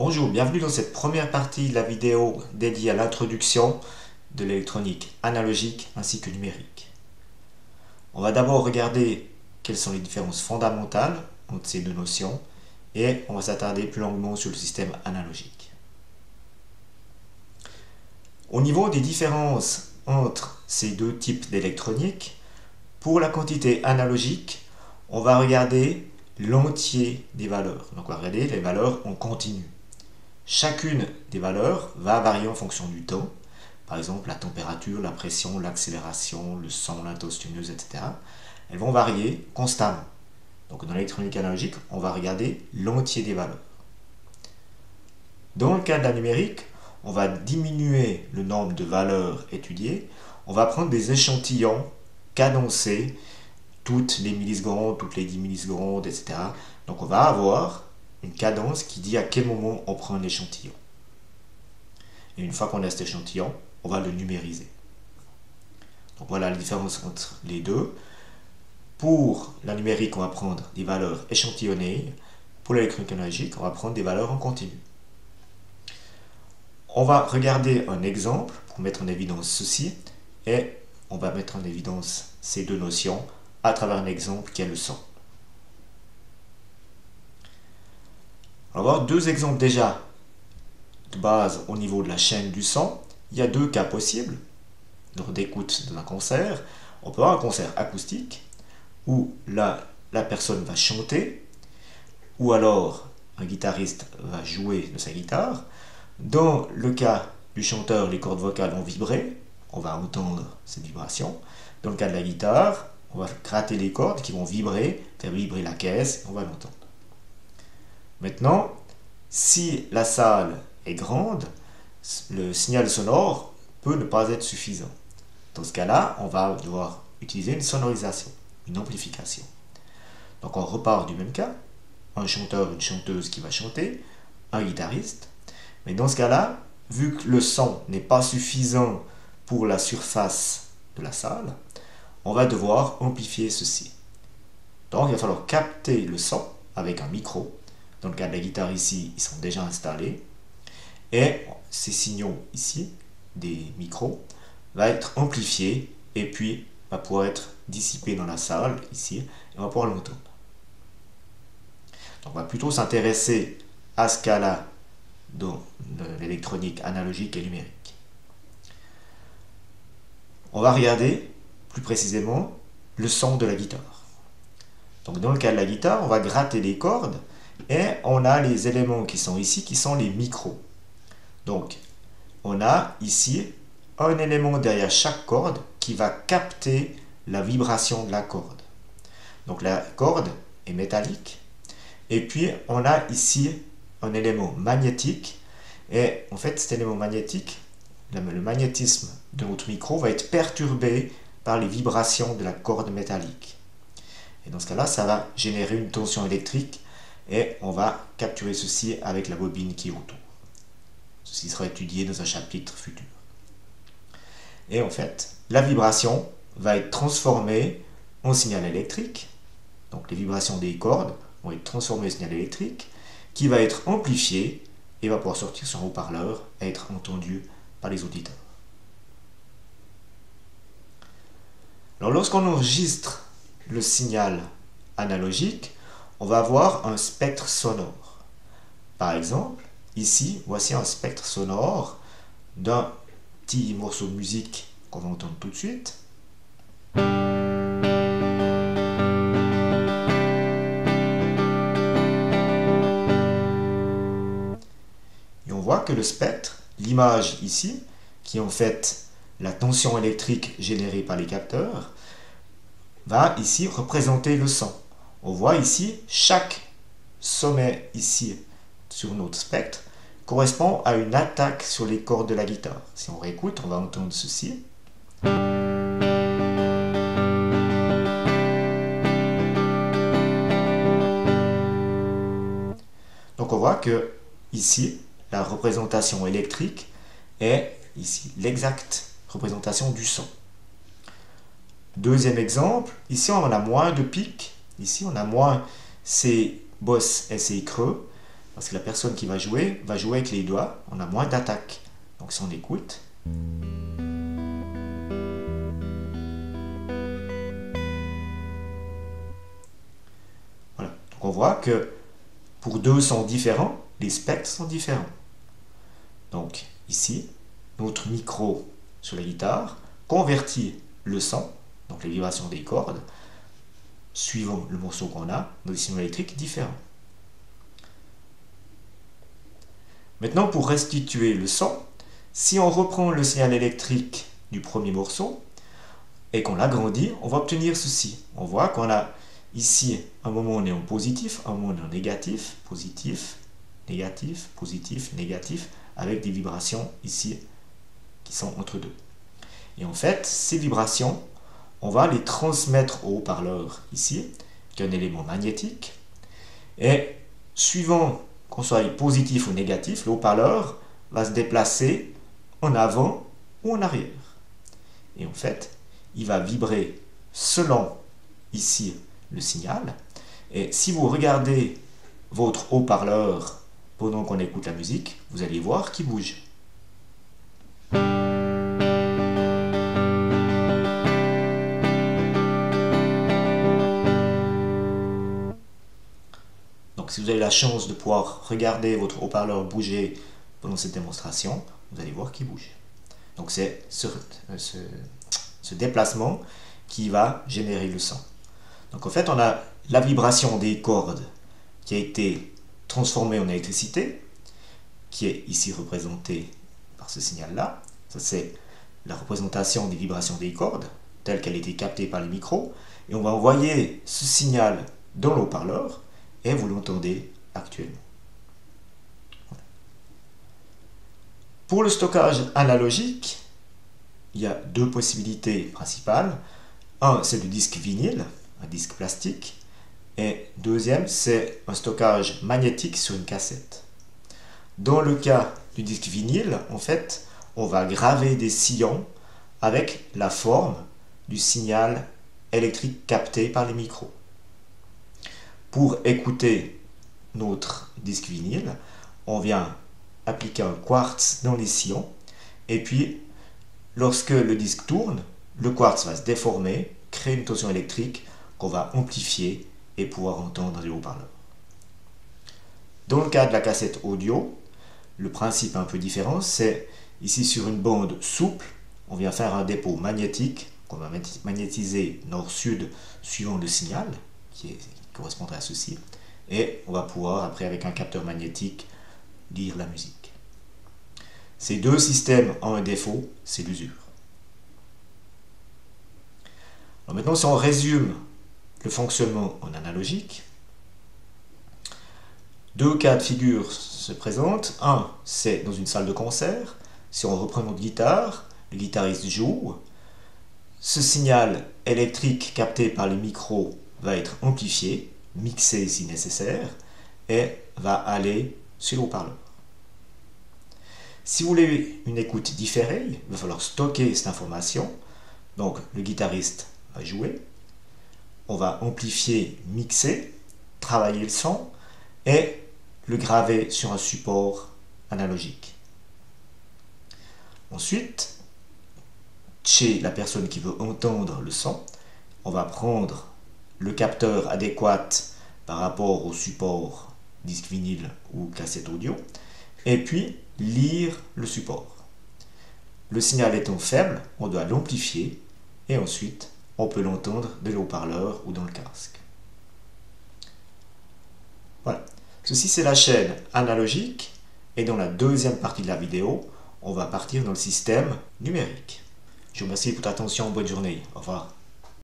Bonjour, bienvenue dans cette première partie de la vidéo dédiée à l'introduction de l'électronique analogique ainsi que numérique. On va d'abord regarder quelles sont les différences fondamentales entre ces deux notions et on va s'attarder plus longuement sur le système analogique. Au niveau des différences entre ces deux types d'électronique, pour la quantité analogique, on va regarder l'entier des valeurs. Donc on va regarder les valeurs en continu. Chacune des valeurs va varier en fonction du temps. Par exemple, la température, la pression, l'accélération, le son, l'intensité lumineuse, etc. Elles vont varier constamment. Donc dans l'électronique analogique, on va regarder l'entier des valeurs. Dans le cas de la numérique, on va diminuer le nombre de valeurs étudiées. On va prendre des échantillons cadencés toutes les millisecondes, toutes les 10 millisecondes, etc. Donc on va avoir une cadence qui dit à quel moment on prend un échantillon. Et une fois qu'on a cet échantillon, on va le numériser. Donc voilà la différence entre les deux. Pour la numérique, on va prendre des valeurs échantillonnées. Pour l'électronique analogique, on va prendre des valeurs en continu. On va regarder un exemple pour mettre en évidence ceci. Et on va mettre en évidence ces deux notions à travers un exemple qui est le son. On va voir deux exemples déjà de base au niveau de la chaîne du son. Il y a deux cas possibles lors d'écoute d'un concert. On peut avoir un concert acoustique où la personne va chanter ou alors un guitariste va jouer de sa guitare. Dans le cas du chanteur, les cordes vocales vont vibrer. On va entendre cette vibration. Dans le cas de la guitare, on va gratter les cordes qui vont vibrer, faire vibrer la caisse, on va l'entendre. Maintenant, si la salle est grande, le signal sonore peut ne pas être suffisant. Dans ce cas-là, on va devoir utiliser une sonorisation, une amplification. Donc on repart du même cas, un chanteur, une chanteuse qui va chanter, un guitariste. Mais dans ce cas-là, vu que le son n'est pas suffisant pour la surface de la salle, on va devoir amplifier ceci. Donc il va falloir capter le son avec un micro. Dans le cas de la guitare ici, ils sont déjà installés. Et ces signaux ici, des micros, vont être amplifiés et puis va pouvoir être dissipé dans la salle ici et on va pouvoir l'entendre. Donc on va plutôt s'intéresser à ce cas-là dans l'électronique analogique et numérique. On va regarder plus précisément le son de la guitare. Donc dans le cas de la guitare, on va gratter les cordes et on a les éléments qui sont ici, qui sont les micros. Donc on a ici un élément derrière chaque corde qui va capter la vibration de la corde. Donc la corde est métallique et puis on a ici un élément magnétique et en fait cet élément magnétique, le magnétisme de notre micro va être perturbé par les vibrations de la corde métallique. Et dans ce cas-là, ça va générer une tension électrique et on va capturer ceci avec la bobine qui est autour. Ceci sera étudié dans un chapitre futur. Et en fait, la vibration va être transformée en signal électrique. Donc les vibrations des cordes vont être transformées en signal électrique qui va être amplifié et va pouvoir sortir sur un haut-parleur et être entendu par les auditeurs. Alors lorsqu'on enregistre le signal analogique, on va avoir un spectre sonore. Par exemple, ici, voici un spectre sonore d'un petit morceau de musique qu'on va entendre tout de suite. Et on voit que le spectre, l'image ici, qui est en fait la tension électrique générée par les capteurs, va ici représenter le son. On voit ici chaque sommet ici sur notre spectre correspond à une attaque sur les cordes de la guitare. Si on réécoute, on va entendre ceci. Donc on voit que ici, la représentation électrique est ici l'exacte représentation du son. Deuxième exemple, ici on a moins de pics, ici on a moins ces bosses et ces creux. Parce que la personne qui va jouer avec les doigts, on a moins d'attaque. Donc si on écoute, voilà. Donc on voit que pour deux sons différents, les spectres sont différents. Donc ici, notre micro sur la guitare convertit le son, donc les vibrations des cordes, suivant le morceau qu'on a, dans des signaux électriques différents. Maintenant, pour restituer le son, si on reprend le signal électrique du premier morceau et qu'on l'agrandit, on va obtenir ceci. On voit qu'on a ici un moment où on est en positif, un moment où on est en négatif, positif, négatif, positif, négatif, avec des vibrations ici qui sont entre deux. Et en fait, ces vibrations, on va les transmettre au haut-parleur ici, qui est un élément magnétique. Et suivant qu'on soit positif ou négatif, le haut-parleur va se déplacer en avant ou en arrière. Et en fait, il va vibrer selon ici le signal. Et si vous regardez votre haut-parleur pendant qu'on écoute la musique, vous allez voir qu'il bouge. Donc si vous avez la chance de pouvoir regarder votre haut-parleur bouger pendant cette démonstration, vous allez voir qu'il bouge. Donc c'est ce déplacement qui va générer le son. Donc en fait, on a la vibration des cordes qui a été transformée en électricité, qui est ici représentée par ce signal-là. Ça, c'est la représentation des vibrations des cordes, telle qu'elle a été captée par les micros. Et on va envoyer ce signal dans le haut-parleur, et vous l'entendez actuellement. Voilà. Pour le stockage analogique, il y a deux possibilités principales. Un, c'est le disque vinyle, un disque plastique. Et deuxième, c'est un stockage magnétique sur une cassette. Dans le cas du disque vinyle, en fait, on va graver des sillons avec la forme du signal électrique capté par les micros. Pour écouter notre disque vinyle, on vient appliquer un quartz dans les sillons et puis lorsque le disque tourne, le quartz va se déformer, créer une tension électrique qu'on va amplifier et pouvoir entendre les haut-parleurs. Dans le cas de la cassette audio, le principe est un peu différent, c'est ici sur une bande souple, on vient faire un dépôt magnétique qu'on va magnétiser nord-sud suivant le signal qui correspondrait à ceci, et on va pouvoir après avec un capteur magnétique lire la musique. Ces deux systèmes ont un défaut, c'est l'usure. Maintenant, si on résume le fonctionnement en analogique, deux cas de figure se présentent. Un, c'est dans une salle de concert. Si on reprend notre guitare, le guitariste joue. Ce signal électrique capté par les micros va être amplifié, mixé si nécessaire, et va aller sur le haut-parleur. Si vous voulez une écoute différée, il va falloir stocker cette information. Donc le guitariste va jouer, on va amplifier, mixer, travailler le son et le graver sur un support analogique. Ensuite, chez la personne qui veut entendre le son, on va prendre le capteur adéquat par rapport au support disque vinyle ou cassette audio et puis lire le support. Le signal étant faible, on doit l'amplifier et ensuite on peut l'entendre de haut-parleur ou dans le casque. Voilà. Ceci c'est la chaîne analogique et dans la deuxième partie de la vidéo, on va partir dans le système numérique. Je vous remercie pour votre attention, bonne journée, au revoir.